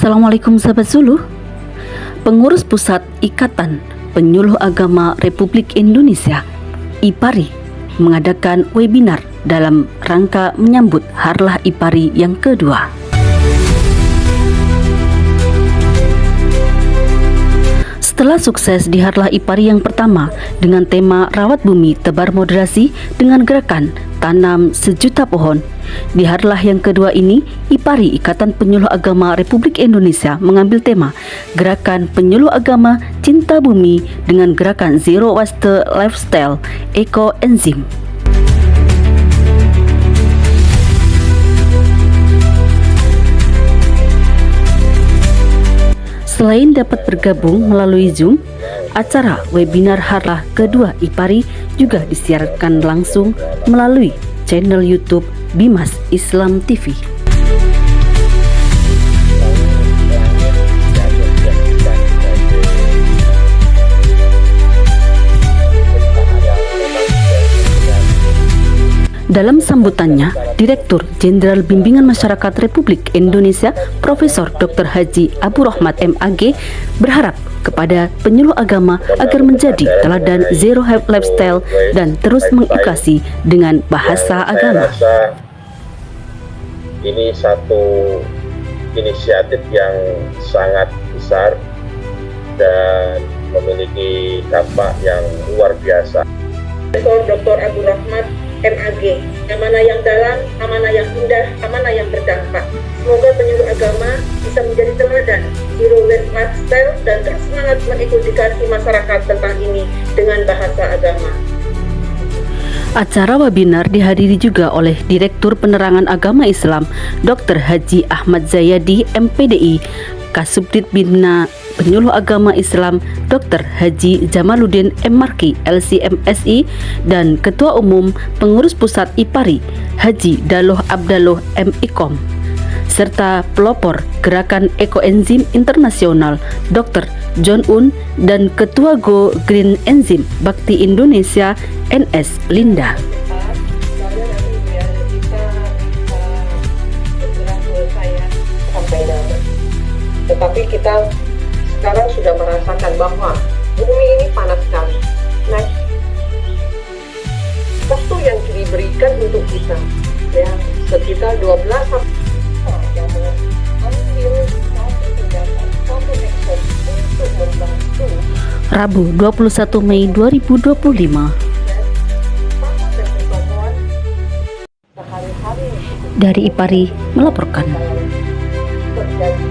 Assalamualaikum sahabat Zulu. Pengurus Pusat Ikatan Penyuluh Agama Republik Indonesia IPARI mengadakan webinar dalam rangka menyambut Harlah IPARI yang kedua. Setelah sukses di Harlah IPARI yang pertama dengan tema Rawat Bumi Tebar Moderasi dengan gerakan Tanam Sejuta Pohon, di Harlah yang kedua ini IPARI Ikatan Penyuluh Agama Republik Indonesia mengambil tema Gerakan Penyuluh Agama Cinta Bumi dengan gerakan Zero Waste Lifestyle Eco Enzim. Selain dapat bergabung melalui Zoom, acara webinar Harlah kedua IPARI juga disiarkan langsung melalui channel YouTube Bimas Islam TV. Dalam sambutannya, Direktur Jenderal Bimbingan Masyarakat Republik Indonesia Profesor Dr. Haji Abu Rohmat MAG berharap kepada penyuluh agama agar menjadi teladan Zero Waste Lifestyle dan terus mengedukasi dengan bahasa agama. Saya rasa ini satu inisiatif yang sangat besar dan memiliki dampak yang luar biasa. Profesor Dr. Abu Rohmat MAG, amanah yang dalam, amanah yang indah, amanah yang berdampak. Semoga penyuluh agama bisa menjadi teladan Zero Waste Lifestyle dan terus semangat mengedukasi masyarakat tentang ini dengan bahasa agama. Acara webinar dihadiri juga oleh Direktur Penerangan Agama Islam Dr. Haji Ahmad Zayadi MPDI, Kasubdit Bina Penyuluh Agama Islam Dr. Haji Jamaluddin M. Marki LCMSI dan Ketua Umum Pengurus Pusat IPARI Haji Daloh Abdallah M. Ikom, serta pelopor Gerakan Ekoenzim Internasional Dr. John Un dan Ketua Go Green Enzim Bakti Indonesia NS Linda. Tetapi kita sekarang sudah merasakan bahwa bumi ini panas sekali. Nah, waktu yang diberikan untuk kita, ya, sekitar 12 yang mengambil satu tindakan, satu action untuk membantu. Rabu 21 Mei 2025. Dari IPARI melaporkan. Terjadi